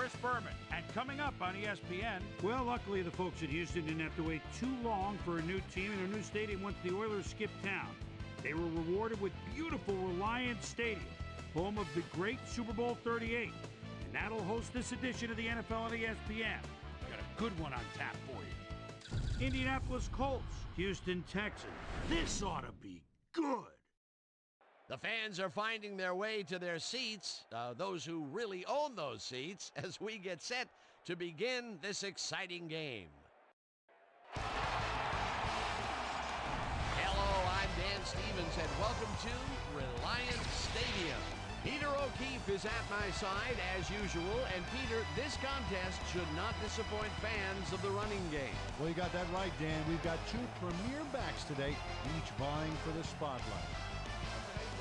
Chris Berman. And coming up on ESPN... Well, luckily the folks at Houston didn't have to wait too long for a new team and a new stadium once the Oilers skipped town. They were rewarded with beautiful Reliant Stadium, home of the great Super Bowl 38. And that'll host this edition of the NFL on ESPN. Got a good one on tap for you. Indianapolis Colts, Houston Texans. This ought to be good. The fans are finding their way to their seats, those who really own those seats, as we get set to begin this exciting game. Hello, I'm Dan Stevens, and welcome to Reliant Stadium. Peter O'Keefe is at my side, as usual, and Peter, this contest should not disappoint fans of the running game. Well, you got that right, Dan. We've got two premier backs today, each vying for the spotlight.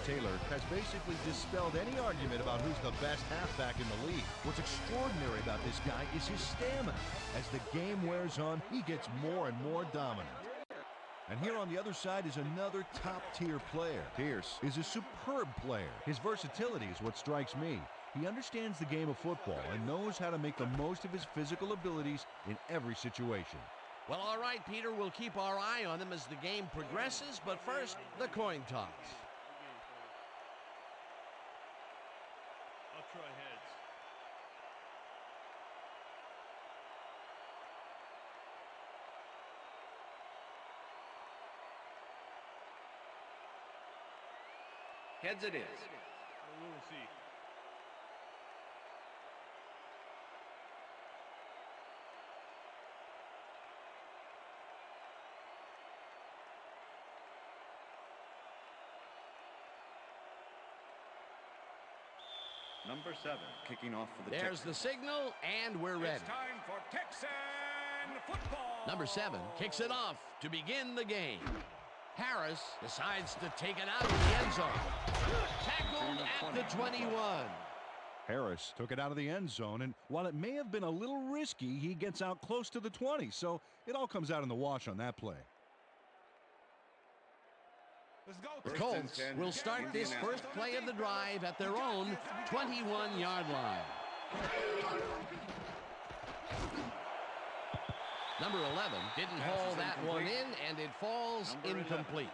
Taylor has basically dispelled any argument about who's the best halfback in the league. What's extraordinary about this guy is his stamina. As the game wears on, he gets more and more dominant. And here on the other side is another top-tier player. Pierce is a superb player. His versatility is what strikes me. He understands the game of football and knows how to make the most of his physical abilities in every situation. Well, all right, Peter, we'll keep our eye on them as the game progresses, but first, the coin toss. I'll try heads. Heads it is. We'll see. Number 7, kicking off for the There's the signal, and we're ready. It's time for Texan football. Number 7 kicks it off to begin the game. Harris decides to take it out of the end zone. Tackled at the 21. Harris took it out of the end zone, and while it may have been a little risky, he gets out close to the 20, so it all comes out in the wash on that play. The Colts will start this first play of the drive at their own 21-yard line. Number 11 didn't haul that one in, and it falls incomplete.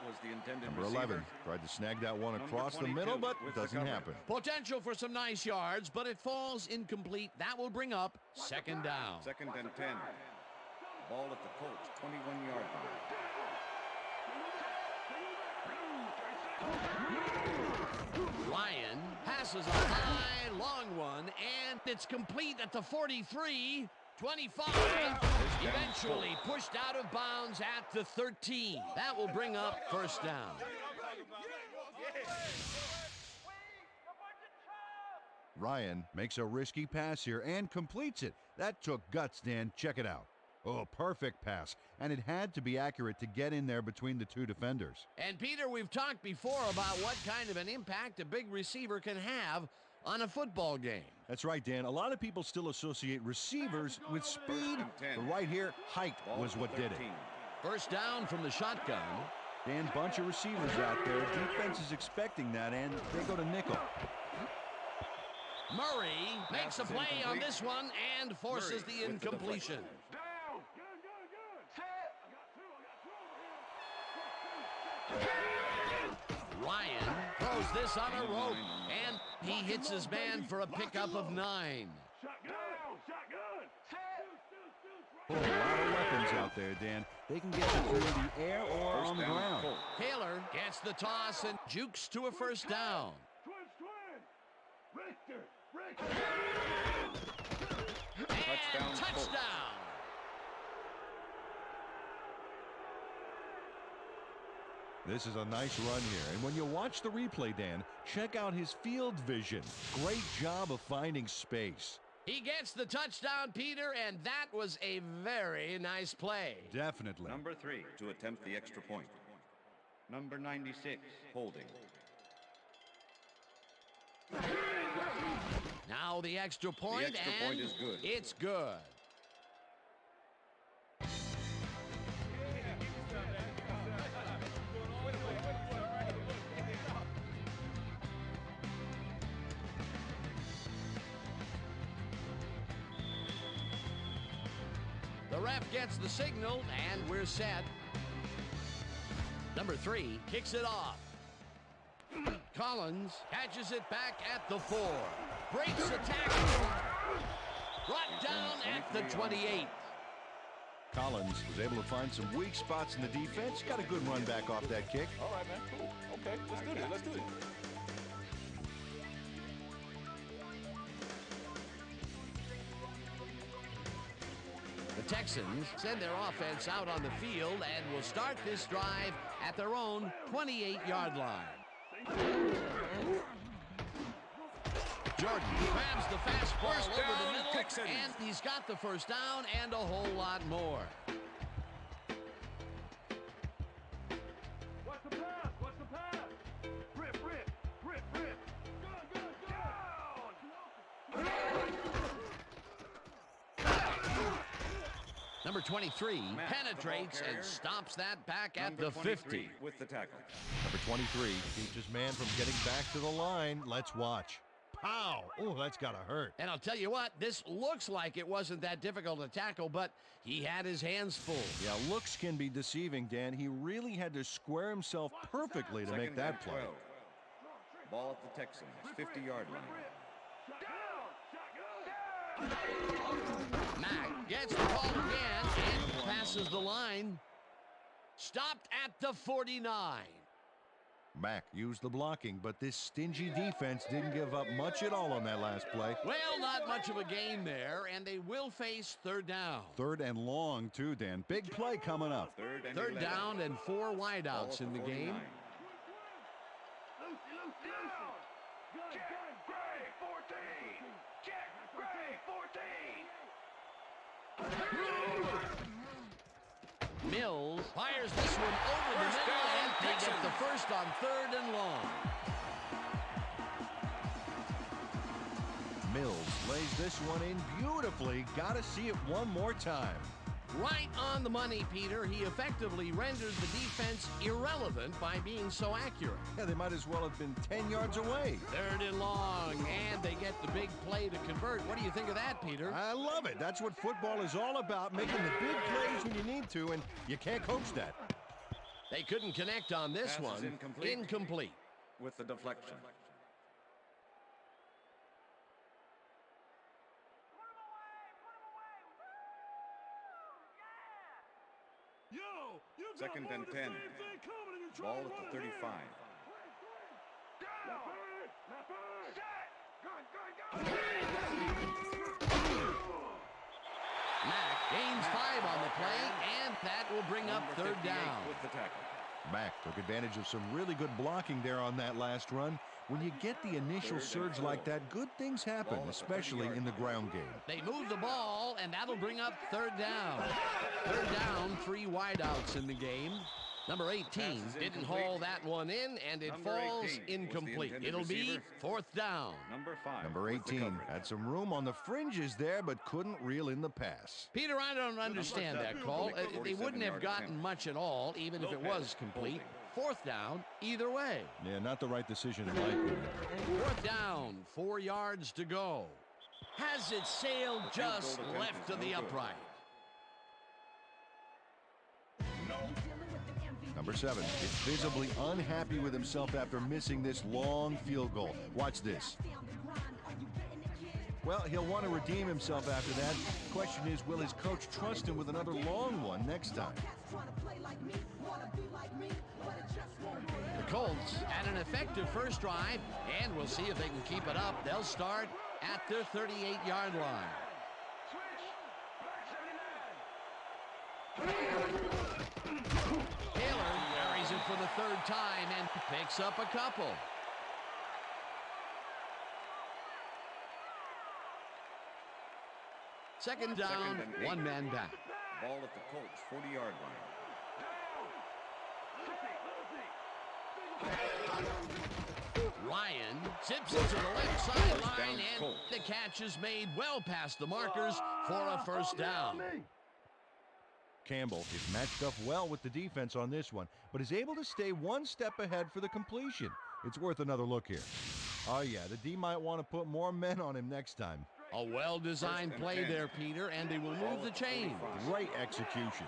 Number 11 tried to snag that one across the middle, but it doesn't happen. Potential for some nice yards, but it falls incomplete. That will bring up second down. 2nd and 10. Ball at the Colts, 21-yard line. Ryan passes a high, long one, and it's complete at the 43. 25, eventually pushed out of bounds at the 13. That will bring up first down. Ryan makes a risky pass here and completes it. That took guts, Dan. Check it out. Oh, perfect pass. And it had to be accurate to get in there between the two defenders. And Peter, we've talked before about what kind of an impact a big receiver can have on a football game. That's right, Dan. A lot of people still associate receivers with speed, but right here, height was what did it. First down from the shotgun. Dan, bunch of receivers out there. Defense is expecting that, and they go to nickel. Murray makes a play on this one and forces the incompletion. Ryan throws this on a rope, and he hits his man for a pickup of 9. Oh, a lot of weapons out there, Dan. They can get it through the air or on the ground. Taylor gets the toss and jukes to a first down. And touchdown. This is a nice run here. And when you watch the replay, Dan, check out his field vision. Great job of finding space. He gets the touchdown, Peter, and that was a very nice play. Definitely. Number 3 to attempt the extra point. Number 96, holding. Now the extra point, The extra point is good. It's good. ref gets the signal, and we're set. Number 3 kicks it off. Collins catches it back at the 4. Breaks the tackle. Brought down at the 28. Collins was able to find some weak spots in the defense. Got a good run back off that kick. All right, man. Cool. Okay, let's do this. Let's do this. The Texans send their offense out on the field and will start this drive at their own 28-yard line. Jordan grabs the fastball First over the down, middle, Texans. and he's got the first down and a whole lot more. What's the pass? What's the pass? Rip, rip, rip, rip. Go, go, down. Number 23 Matt, penetrates the ball carrier. and stops that back at Number the 23 50. with the tackle. Number 23 keeps his man from getting back to the line. Let's watch. Pow! Oh, that's got to hurt. And I'll tell you what, this looks like it wasn't that difficult to tackle, but he had his hands full. Yeah, looks can be deceiving, Dan. He really had to square himself perfectly to make Second that and play. 12. Ball at the Texans, 50-yard line. Mack gets the ball again and passes the line. Stopped at the 49. Mack used the blocking, but this stingy defense didn't give up much at all on that last play. Well, not much of a gain there, and they will face third down. Third and long, too, Dan. Big play coming up. Third down and 4 wideouts in the game. Mills fires this one over the First middle, down, and they get Texans. the first on 3rd and long. Mills lays this one in beautifully. Got to see it one more time. Right on the money, Peter. He effectively rendered the defense irrelevant by being so accurate. Yeah, they might as well have been 10 yards away. 3rd and long, and they get the big play to convert. What do you think of that, Peter? I love it. That's what football is all about, making the big plays when you need to, and you can't coach that. They couldn't connect on this Pass is one. incomplete. Incomplete. With the deflection. Second and 10. Ball at the 35. Mack gains 5 on the play, and that will bring up Number 3rd 58 down. with the tackle. Mack took advantage of some really good blocking there on that last run. When you get the initial surge like that, good things happen, especially in the ground game. They move the ball, and that'll bring up 3rd down. 3rd down, 3 wideouts in the game. Number 18 Pass is didn't incomplete. haul that one in, and it Number falls 18 was the incomplete. intended It'll be receiver. 4th down. Number 5. Number with the 18 coverage. had some room on the fringes there, but couldn't reel in the pass. Peter, I don't understand that call. They wouldn't have 47-yard gotten attempt. much at all, even if it was complete. 4th down, either way. Yeah, not the right decision in my opinion. 4th down, 4 yards to go. Has it sailed The field just goal attempt left is to no the good. upright. Number 7 is visibly unhappy with himself after missing this long field goal. Watch this. Well, he'll want to redeem himself after that. Question is, will his coach trust him with another long one next time? The Colts had an effective first drive, and we'll see if they can keep it up. They'll start at their 38-yard line. Taylor carries it for the 3rd time and picks up a couple. Second down, Second and 8. 1 man back. Ball at the Colts 40-yard line. Ryan zips it to the left sideline, down, and Colts. the catch is made well past the markers for a first down. Campbell is matched up well with the defense on this one, but is able to stay one step ahead for the completion. It's worth another look here. Oh yeah, the D might want to put more men on him next time. A well-designed play there, Peter, and they will move the chains. Great execution.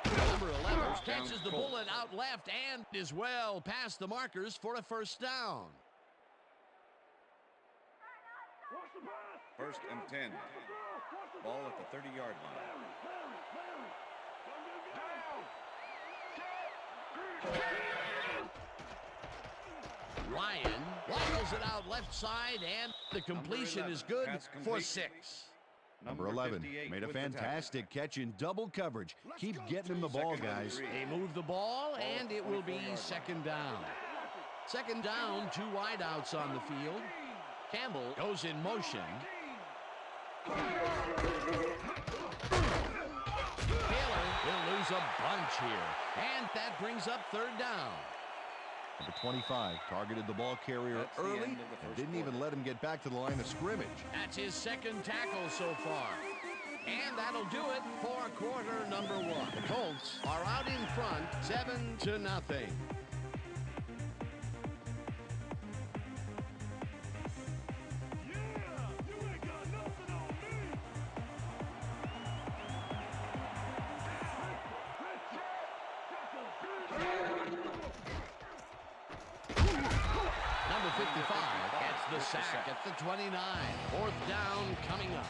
Number 11 catches the bullet out left and is well past the markers for a first down. First and 10. Ball at the 30-yard line. Ryan waddles it out left side, and the completion is good for 6. Number 11 made a fantastic catch in double coverage. Keep getting him the ball, guys. They move the ball, and it will be second down. Second down, 2 wideouts on the field. Campbell goes in motion. Taylor will lose a bunch here, and that brings up third down. Number 25 targeted the ball carrier early and didn't even let him get back to the line of scrimmage. That's his second tackle so far. And that'll do it for quarter number 1. The Colts are out in front, 7-0. Number 55 gets the sack at the 29. Fourth down coming up.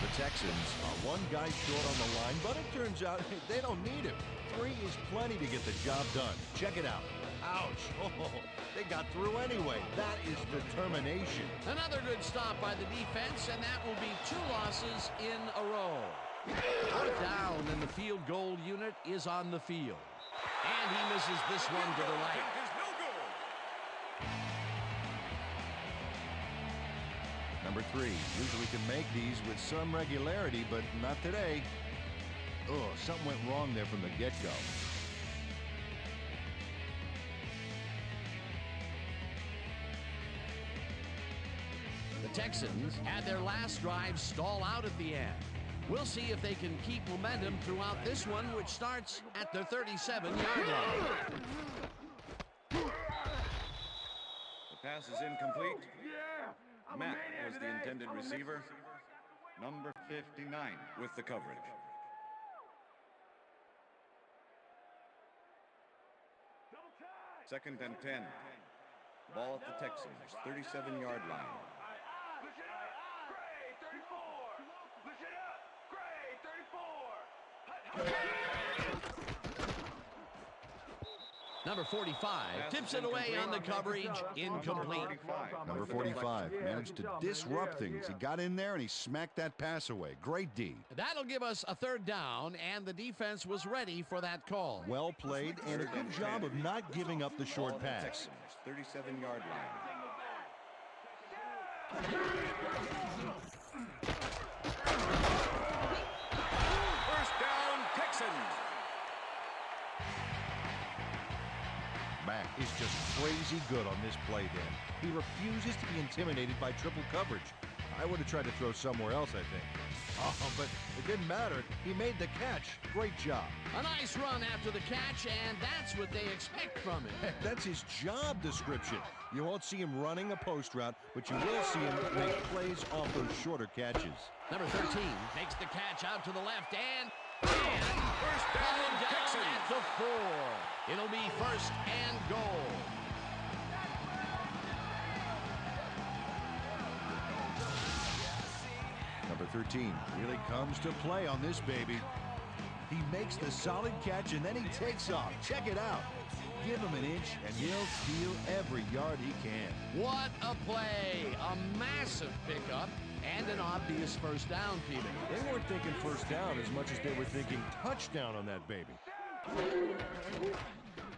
The Texans are one guy short on the line, but it turns out they don't need him. 3 is plenty to get the job done. Check it out. Ouch. Oh, they got through anyway. That is determination. Another good stop by the defense, and that will be 2 losses in a row. Fourth down, and the field goal unit is on the field. And he misses this one to the right. Number 3 usually can make these with some regularity, but not today. Oh, something went wrong there from the get-go. The Texans had their last drive stall out at the end. We'll see if they can keep momentum throughout this one, which starts at their 37-yard line. The pass is incomplete. Matt was the intended receiver. Number 59 with the coverage. Second and 10. Ball at the Texans' 37-yard line. Number 45 tips it away on the coverage, incomplete. Number 45 managed to disrupt things. He got in there and he smacked that pass away. Great D. That'll give us a third down, and the defense was ready for that call. Well played and a good job of not giving up the short pass. 37-yard line. First down, Texans. Mack is just crazy good on this play then. He refuses to be intimidated by triple coverage. I would have tried to throw somewhere else, I think. Oh, but it didn't matter. He made the catch. Great job. A nice run after the catch, and that's what they expect from him. Heck, that's his job description. You won't see him running a post route, but you will see him make plays off those shorter catches. Number 13 makes the catch out to the left, and first down at the 4. It'll be first and goal. Number 13 really comes to play on this baby. He makes the solid catch and then he takes off. Check it out. Give him an inch and he'll steal every yard he can. What a play. A massive pickup and an obvious first down, Peter. They weren't thinking first down as much as they were thinking touchdown on that baby.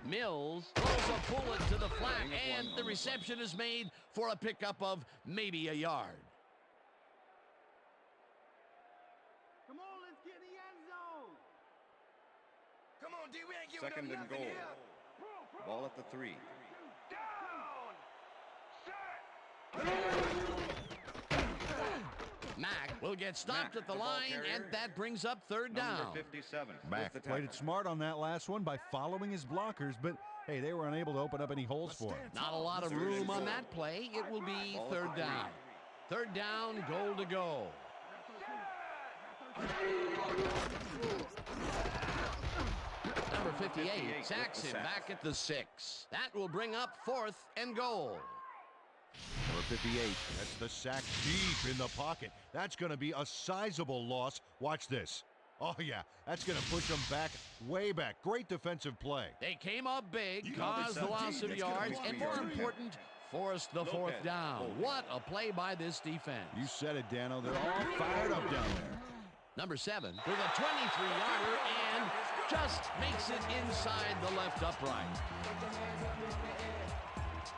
Mills throws a bullet to the flat, and the reception is made for a pickup of maybe a yard. Come on, let's get in the end zone. Come on, D, we ain't giving Second and goal. Ball at the 3. Down. Set. Mack will get stopped at the line, and that brings up third down. Number 57. Mack played it smart on that last one by following his blockers, but hey, they were unable to open up any holes for him. Not a lot of room on that play. It will be third down. Third down, goal to go. Number 58 sacks him back at the 6. That will bring up fourth and goal. Number 58, that's the sack deep in the pocket. That's going to be a sizable loss. Watch this. Oh, yeah, that's going to push them back, way back. Great defensive play. They came up big, caused the loss of yards, and more important, forced the fourth down. What a play by this defense. You said it, Dano. They're all fired up down there. Number 7 with a 23-yarder and just makes it inside the left upright.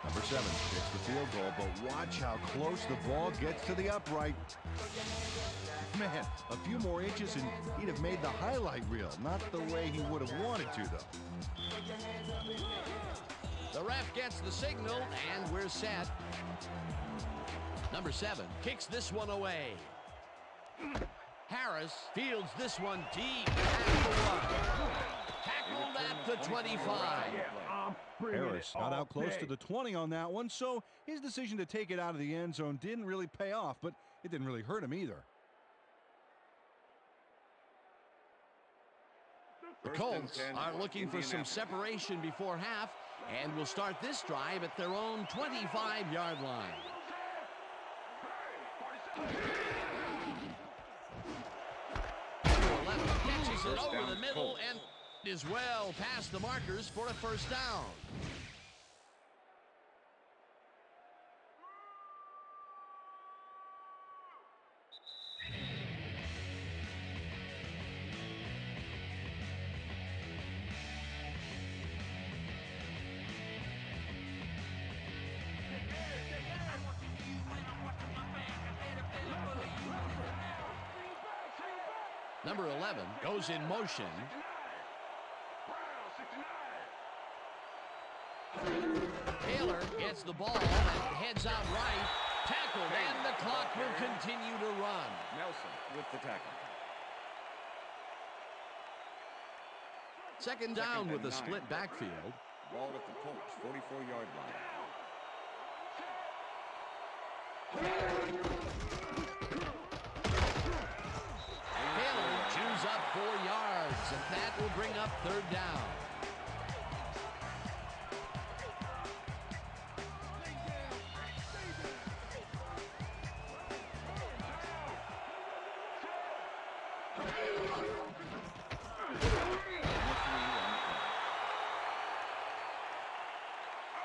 Number 7 gets the field goal, but watch how close the ball gets to the upright. Man, a few more inches and he'd have made the highlight reel. Not the way he would have wanted to, though. The ref gets the signal, and we're set. Number 7 kicks this one away. Harris fields this one deep at the 1. Tackled at the 25. Harris got out close to the 20 on that one, so his decision to take it out of the end zone didn't really pay off, but it didn't really hurt him either. The Colts are looking for some separation before half and will start this drive at their own 25-yard line. Number 11 catches it over the middle and is well past the markers for a first down. Number 11 goes in motion. Taylor gets the ball and heads out right. Tackled, and the clock will continue to run. Nelson with the tackle. Second down with a split backfield. Ball at the Colts 44-yard line. Taylor chews up 4 yards, and that will bring up third down.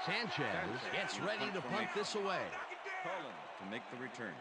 Sanchez gets ready to punt this away. Cullen to make the return.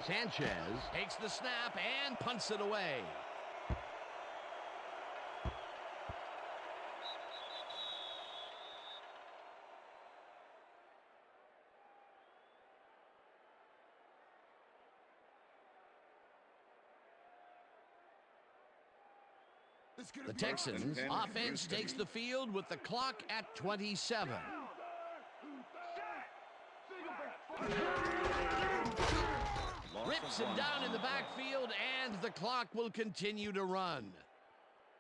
Sanchez takes the snap and punts it away. The Texans offense takes the field with the clock at 27. Rips him down in the backfield, and the clock will continue to run.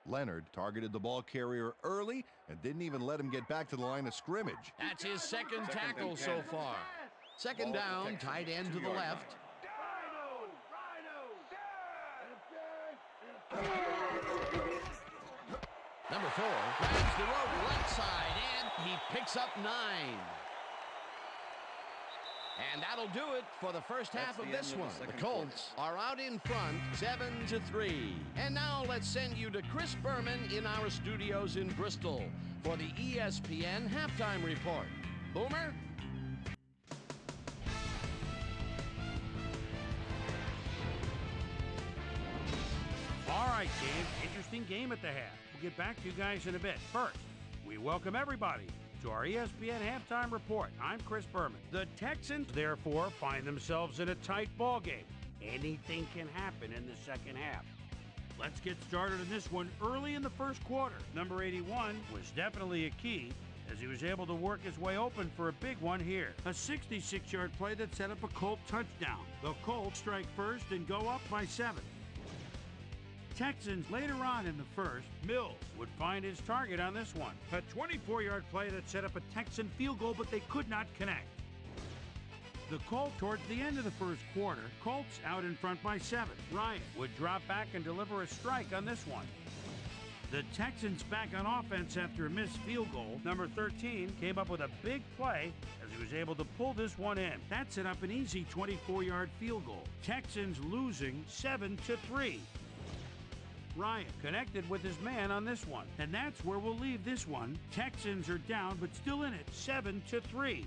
Leonard targeted the ball carrier early and didn't even let him get back to the line of scrimmage. That's his second tackle so far. Second down, tight end to the left. Number 4 grabs the rope right side, and he picks up 9. And that'll do it for the first half of this one. The Colts are out in front, 7-3. And now let's send you to Chris Berman in our studios in Bristol for the ESPN Halftime Report. Boomer? All right, right, game. Interesting game at the half. We'll get back to you guys in a bit. First, we welcome everybody to our ESPN Halftime Report. I'm Chris Berman. The Texans, therefore, find themselves in a tight ball game. Anything can happen in the second half. Let's get started in this one early in the first quarter. Number 81 was definitely a key as he was able to work his way open for a big one here. A 66-yard play that set up a Colt touchdown. The Colts strike first and go up by 7. Texans later on in the first, Mills would find his target on this one. A 24-yard play that set up a Texan field goal, but they could not connect. The Colts towards the end of the first quarter, Colts out in front by 7. Ryan would drop back and deliver a strike on this one. The Texans back on offense after a missed field goal. Number 13 came up with a big play as he was able to pull this one in. That set up an easy 24-yard field goal. Texans losing 7-3. Ryan connected with his man on this one. And that's where we'll leave this one. Texans are down, but still in it, 7-3.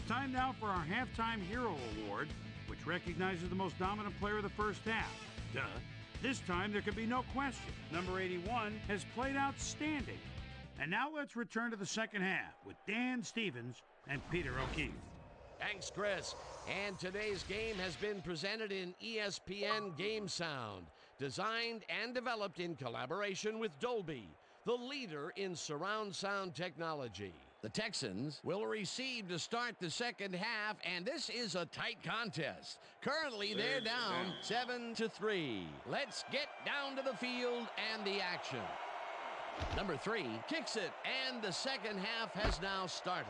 Time now for our Halftime Hero Award, which recognizes the most dominant player of the first half. Duh. This time there can be no question. Number 81 has played outstanding. And now let's return to the second half with Dan Stevens and Peter O'Keefe. Thanks, Chris. And today's game has been presented in ESPN Game Sound, designed and developed in collaboration with Dolby, the leader in surround sound technology. The Texans will receive to start the second half, and this is a tight contest. Currently, they're down 7-3. Let's get down to the field and the action. Number 3 kicks it, and the second half has now started.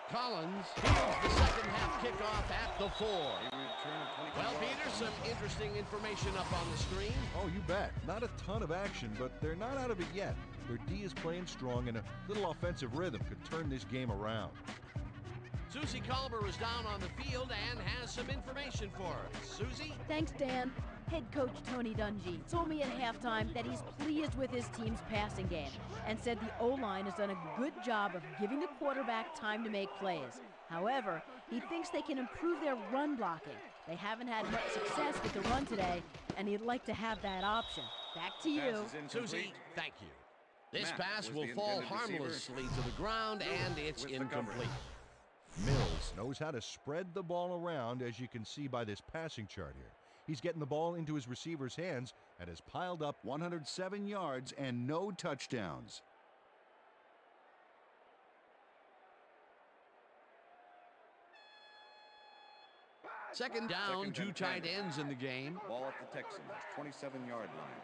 Collins fields the second half kickoff at the 4. Well, Peter, some interesting information up on the screen. Oh, you bet. Not a ton of action, but they're not out of it yet. Their D is playing strong, and a little offensive rhythm could turn this game around. Susie Culber is down on the field and has some information for us. Susie? Thanks, Dan. Head coach Tony Dungy told me at halftime that he's pleased with his team's passing game and said the O-line has done a good job of giving the quarterback time to make plays. However, he thinks they can improve their run blocking. They haven't had much success with the run today, and he'd like to have that option. Back to you. Susie, thank you. This pass will fall harmlessly to the ground, and it's incomplete. Mills knows how to spread the ball around, as you can see by this passing chart here. He's getting the ball into his receiver's hands and has piled up 107 yards and no touchdowns. Second down, 2 tight ends in the game. Ball at the Texans, 27-yard line.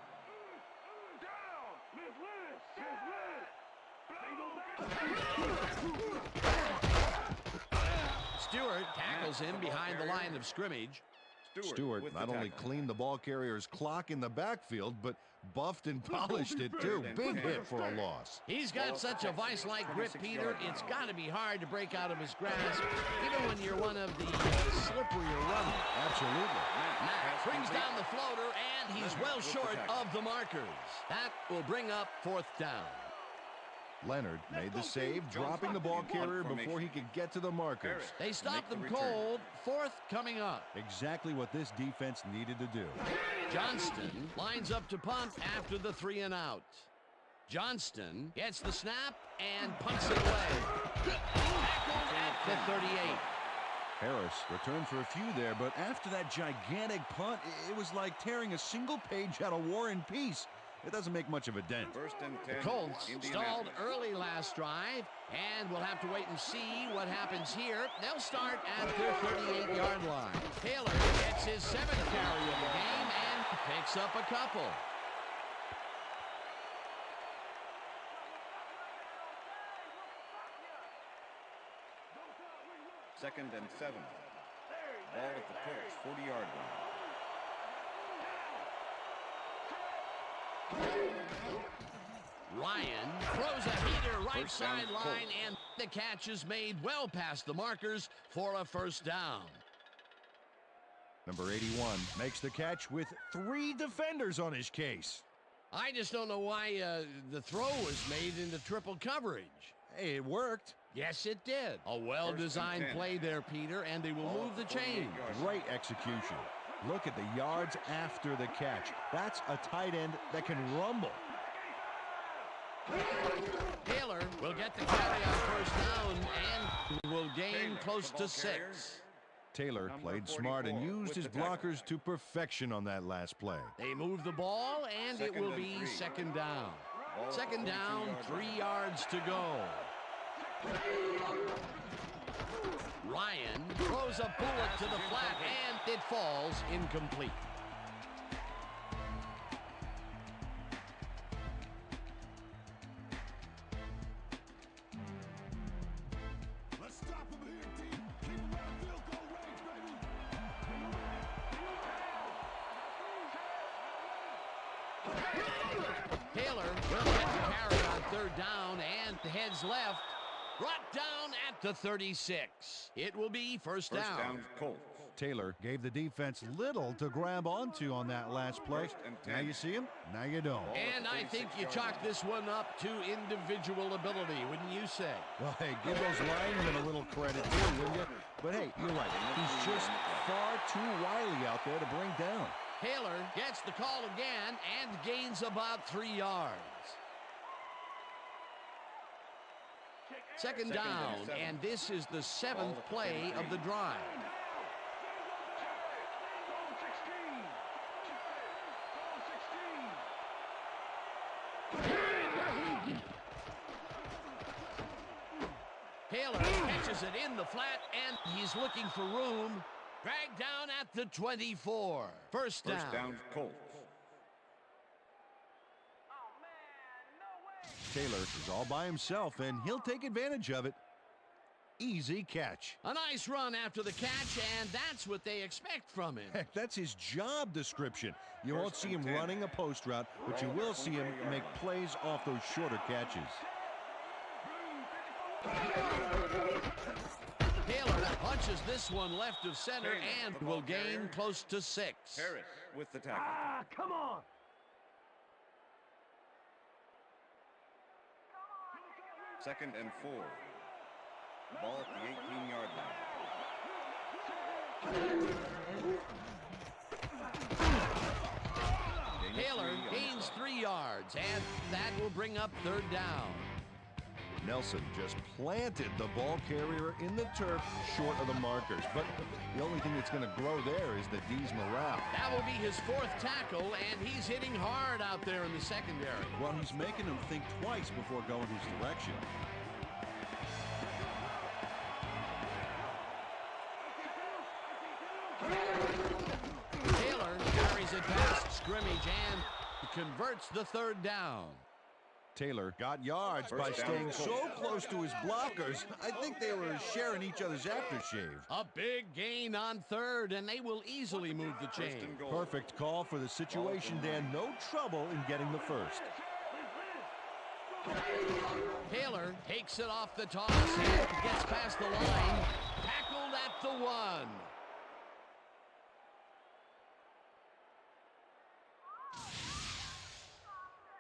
Stewart tackles him behind the line of scrimmage. Stewart not only cleaned the ball carrier's clock in the backfield, but buffed and polished it too. Big hit for a loss. He's got such a vice-like grip, Peter. It's got to be hard to break out of his grasp, even when you're one of the slipperier runners. Absolutely. Matt brings down the floater, and he's well short of the markers. That will bring up 4th down. Leonard made the save, dropping the ball carrier before he could get to the markers. They stopped them cold. 4th coming up. Exactly what this defense needed to do. Johnston lines up to punt after the 3 and out. Johnston gets the snap and punts it away. Tackled at the 38. Harris returned for a few there, but after that gigantic punt, it was like tearing a single page out of War and Peace. It doesn't make much of a dent. First and 10. The Colts stalled early last drive, and we'll have to wait and see what happens here. They'll start at their 38-yard line. Taylor gets his 7th carry of the game and picks up a couple. Second and 7. Ball at the Colts, 40-yard line. Ryan throws a heater right sideline, and the catch is made well past the markers for a 1st down. Number 81 makes the catch with 3 defenders on his case. I just don't know why the throw was made into triple coverage. Hey, it worked. Yes, it did. A well-designed play there, Peter, and they will move the chain. Great execution. Look at the yards after the catch. That's a tight end that can rumble. Taylor will get the carry on first down and will gain close to 6. Taylor played smart and used his blockers to perfection on that last play. They move the ball, and it will be second down. Second down, 3 yards to go. Ryan throws a bullet to the flat, and it falls incomplete. Let's stop him here, D. Keep him out of field goal range, baby. Taylor will get the carry on third down and heads left. Brought down at the 36. It will be first down. First down, Colts. Taylor gave the defense little to grab onto on that last play. Now you see him, now you don't. And I think you chalk this one up to individual ability, wouldn't you say? Well, hey, give those linemen a little credit too, wouldn't you? But hey, you're right. He's just far too wily out there to bring down. Taylor gets the call again and gains about 3 yards. Second down, and this is the 7th play of the drive. Taylor catches it in the flat, and he's looking for room. Dragged down at the 24. First down. First down, Colts. Taylor is all by himself, and he'll take advantage of it. Easy catch. A nice run after the catch, and that's what they expect from him. Heck, that's his job description. You won't see him running a post route, but you will see him make plays off those shorter catches. Taylor punches this one left of center and will gain close to 6. Harris with the tackle. Ah, come on. Second and 4. Ball at the 18-yard line. Taylor gains 3 yards, and that will bring up third down. Nelson just planted the ball carrier in the turf short of the markers. But the only thing that's going to grow there is the D's morale. That will be his 4th tackle, and he's hitting hard out there in the secondary. Well, he's making them think twice before going his direction. Taylor carries it past scrimmage and converts the third down. Taylor got yards by staying so close to his blockers. I think they were sharing each other's aftershave. A big gain on third, and they will easily move the chain. Perfect call for the situation, Dan. No trouble in getting the first. Taylor takes it off the toss and gets past the line. Tackled at the 1.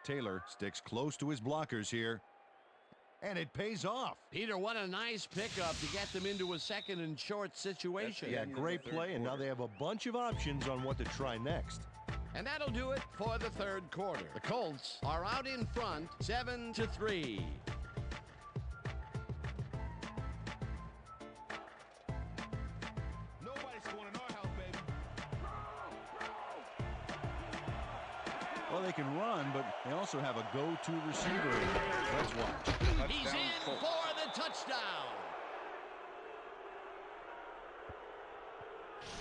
Taylor sticks close to his blockers here, and it pays off. Peter, what a nice pickup to get them into a second and short situation. Yeah, great play, and now they have a bunch of options on what to try next. And that'll do it for the third quarter. The Colts are out in front, 7-3. Nobody's going in our house, baby. Well, they can run, but they also have a go-to receiver. Let's watch. He's in for the touchdown.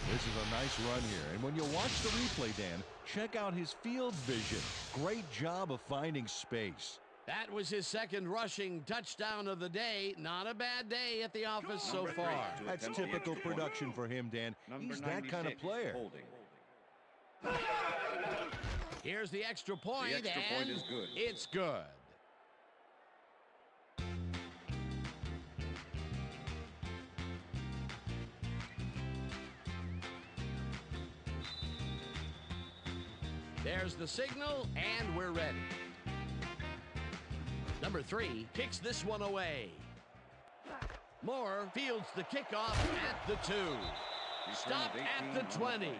This is a nice run here. And when you watch the replay, Dan, check out his field vision. Great job of finding space. That was his 2nd rushing touchdown of the day. Not a bad day at the office so far. That's typical production for him, Dan. He's that kind of player. Here's the extra point, The extra point is good. It's good. There's the signal, and we're ready. Number 3 kicks this one away. Moore fields the kickoff at the 2. Stopped at the 20.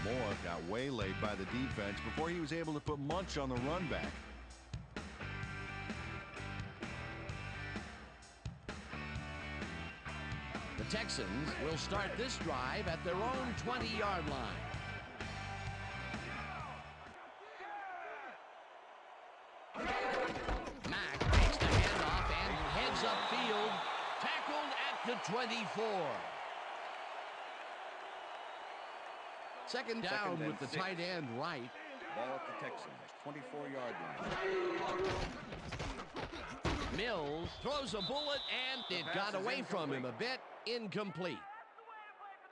Moore got waylaid by the defense before he was able to put Munch on the run back. The Texans will start this drive at their own 20-yard line. Mack takes the handoff and heads upfield, tackled at the 24. Second down with the tight end right. Ball at the Texans, 24-yard line. Mills throws a bullet, and it got away from him a bit. Incomplete.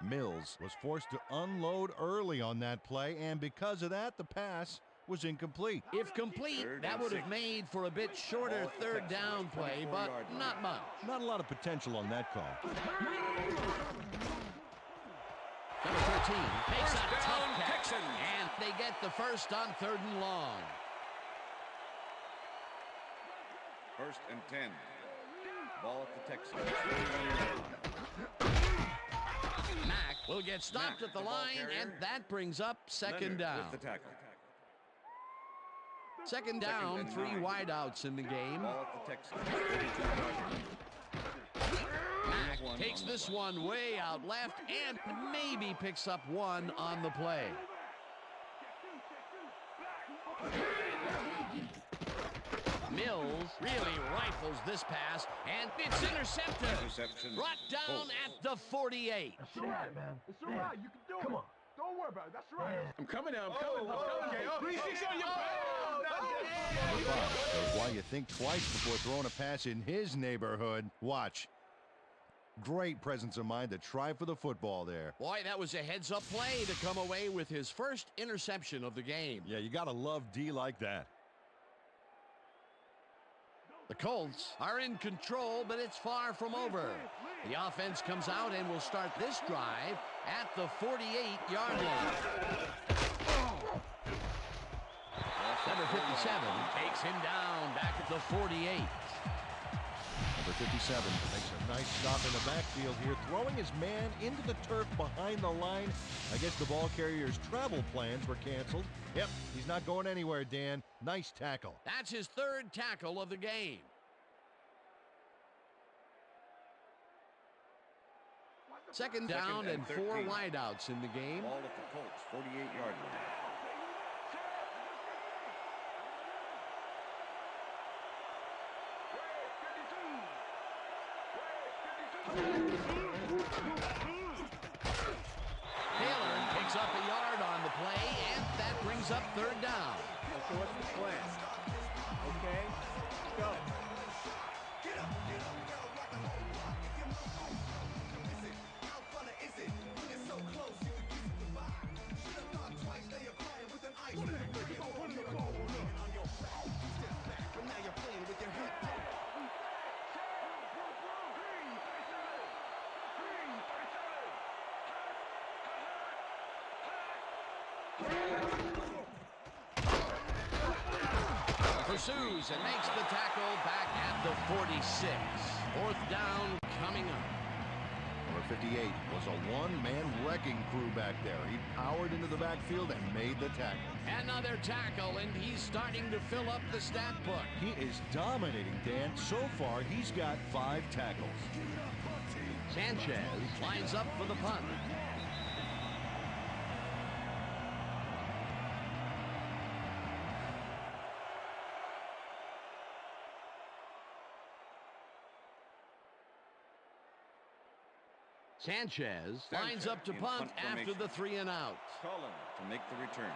Mills was forced to unload early on that play, and because of that, the pass was incomplete. If complete, that would have made for a bit shorter third down play, but not much. Not a lot of potential on that call. Number 13 makes a First tough down, catch, Texans. and they get the first on 3rd and long. 1st and 10. Ball at the Texans. Mack will get stopped Mack, at the the ball line, carrier. and that brings up second Leonard down. with the tackle. Second down, and 3 9. wideouts in the game. Ball at the Texans. 42-yard line. Mack takes this one way out left and maybe picks up one on the play. Mills really rifles this pass, and it's intercepted. Interception. Brought down Colts. at the 48. It's all right, man. It's all right. You can do it. Come on. Don't worry about it. That's right. I'm coming now. I'm coming. Okay. 3-6 on your That's why you think twice before throwing a pass in his neighborhood. Watch. Great presence of mind to try for the football there. Boy, that was a heads-up play to come away with his first interception of the game. Yeah, you got to love D like that. The Colts are in control, but it's far from over. The offense comes out and will start this drive at the 48-yard line. Number 57 takes him down back at the 48. Number 57 makes a nice stop in the backfield here, throwing his man into the turf behind the line. I guess the ball carrier's travel plans were canceled. Yep, he's not going anywhere, Dan. Nice tackle. That's his 3rd tackle of the game. Second down and 4 wideouts in the game. Ball at the Colts, 48-yard line. Taylor picks up a yard on the play, and that brings up 3rd down. So what's the plan? Okay. Go. Pursues and makes the tackle back at the 46. 4th down coming up. Number 58 was a one-man wrecking crew back there. He powered into the backfield and made the tackle. Another tackle, and he's starting to fill up the stat book. He is dominating, Dan. So far, he's got 5 tackles. Sanchez lines up for the punt. Sanchez lines up to punt after the 3 and out. Cullen to make the return.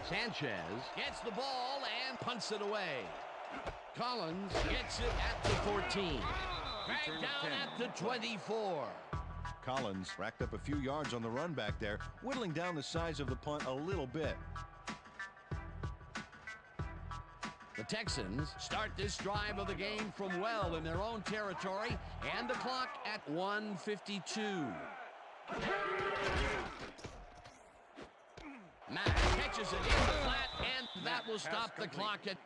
Sanchez gets the ball and punts it away. Collins gets it at the 14. Dragged down at the 24. Collins racked up a few yards on the run back there, whittling down the size of the punt a little bit. The Texans start this drive of the game from well in their own territory, and the clock at 1:52. Mack catches it in the flat, and That will stop the clock at...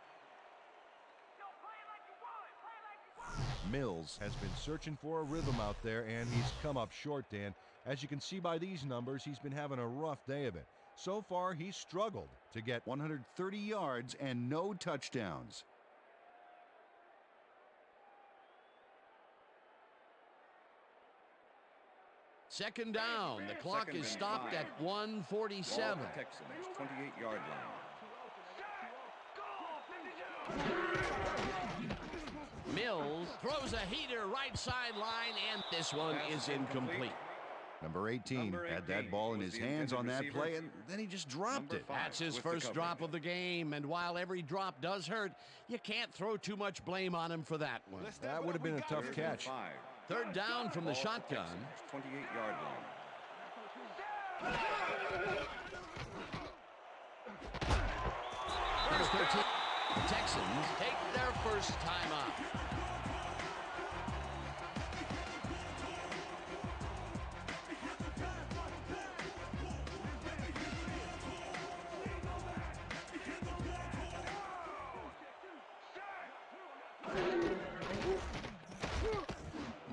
Mills has been searching for a rhythm out there, and he's come up short, Dan. As you can see by these numbers, he's been having a rough day of it. So far, he's struggled to get 130 yards and no touchdowns. Second down. The clock is stopped at 1:47. Texans, 28-yard line. Mills throws a heater right sideline, and this one is incomplete. Number 18 had that ball in his hands on that play, and then he just dropped it. That's his first drop of the game, and while every drop does hurt, you can't throw too much blame on him for that one. That would have been a tough catch. Third down from the shotgun. 28-yard line. Number 13. The Texans take their first time out.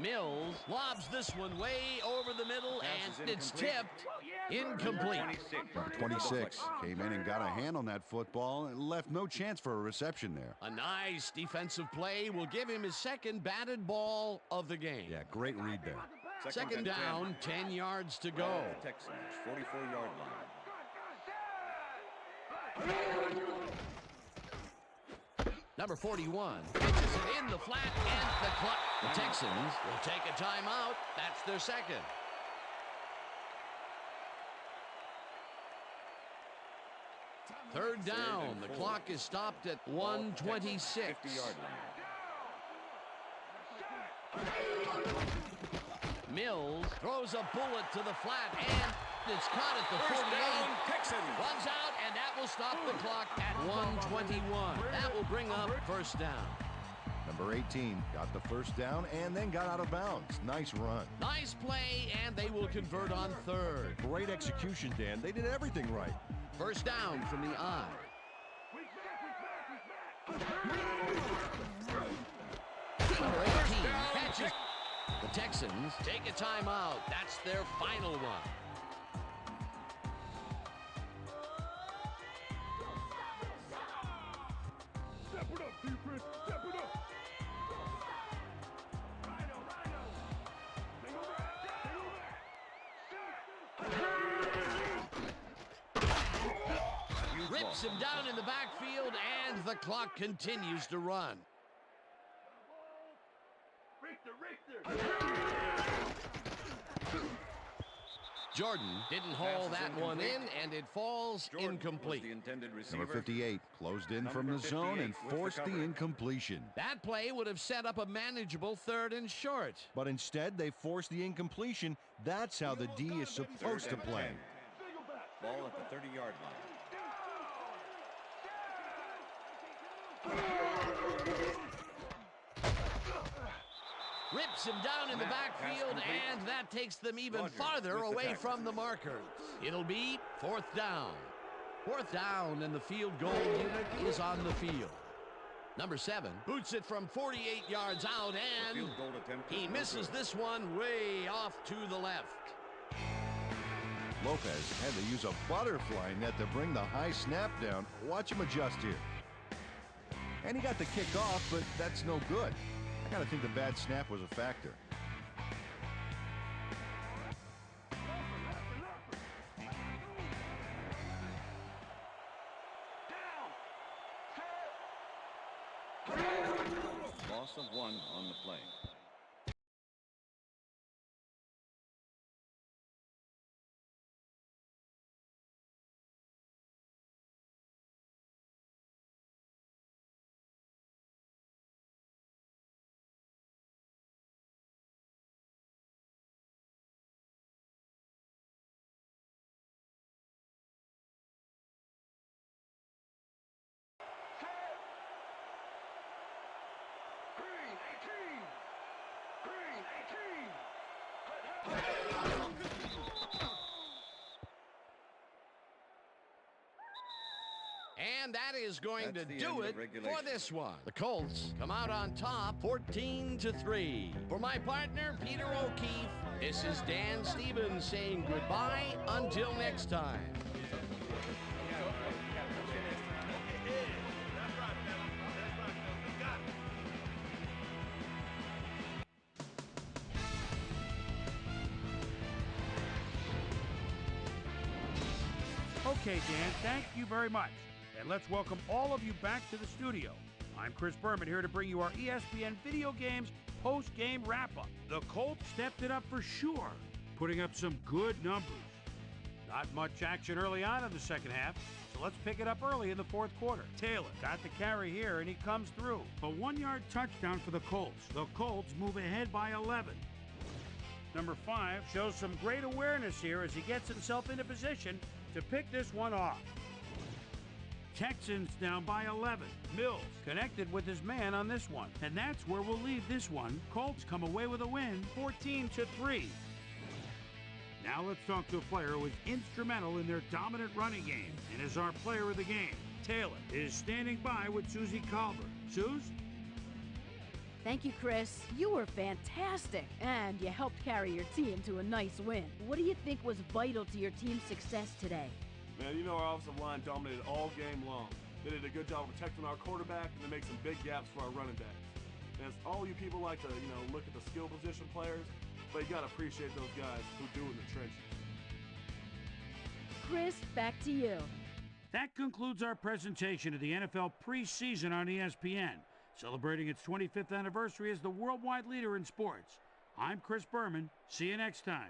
Mills lobs this one way over the middle, and it's tipped. Incomplete. Number 26 came in and got a hand on that football and left no chance for a reception there. A nice defensive play will give him his second batted ball of the game. Yeah, great read there. Second down, 10 yards to go. Texans, 44-yard line. Number 41 pitches it in the flat, and the clock. The Texans will take a timeout. That's their second. Third down. The clock is stopped at 1:26. 50-yard line. Mills throws a bullet to the flat, and it's caught at the 48. Runs out, and that will stop the clock at 1:21. That will bring up first down. Number 18 got the first down and then got out of bounds. Nice run. Nice play, and they will convert on third. Great execution, Dan. They did everything right. First down from the I. Number 18 catches. The Texans take a timeout. That's their final one. Step it up, defense. Step it up. Rips him down in the backfield, and the clock continues to run. Jordan didn't haul that one in, and it falls incomplete. Number 58 closed in from the zone and forced the incompletion. That play would have set up a manageable third and short. But instead, they forced the incompletion. That's how the D is supposed to play. Ball at the 30-yard line. Rips him down in the backfield, and that takes them even farther away from the markers. It'll be fourth down. Fourth down, and the field goal unit is on the field. Number 7 boots it from 48 yards out, and he misses this one way off to the left. Lopez had to use a butterfly net to bring the high snap down. Watch him adjust here. And he got the kick off, but that's no good. I gotta think the bad snap was a factor. Loss of 1 on the play. And that is going That's to the do end of it regulation. for this one. The Colts come out on top 14-3. For my partner, Peter O'Keefe, this is Dan Stevens saying goodbye until next time. Okay, Dan, thank you very much. And let's welcome all of you back to the studio. I'm Chris Berman here to bring you our ESPN Video Games post-game wrap-up. The Colts stepped it up for sure, putting up some good numbers. Not much action early on in the second half, so let's pick it up early in the fourth quarter. Taylor got the carry here, and he comes through. A 1-yard touchdown for the Colts. The Colts move ahead by 11. Number 5 shows some great awareness here as he gets himself into position to pick this one off. Texans down by 11. Mills connected with his man on this one. And that's where we'll leave this one. Colts come away with a win, 14-3. Now let's talk to a player who was instrumental in their dominant running game and is our player of the game. Taylor is standing by with Susie Colbert. Suze? Thank you, Chris. You were fantastic, and you helped carry your team to a nice win. What do you think was vital to your team's success today? Man, you know our offensive line dominated all game long. They did a good job of protecting our quarterback, and they made some big gaps for our running backs. And all you people like to, look at the skill position players, but you got to appreciate those guys who do in the trenches. Chris, back to you. That concludes our presentation of the NFL preseason on ESPN, celebrating its 25th anniversary as the worldwide leader in sports. I'm Chris Berman. See you next time.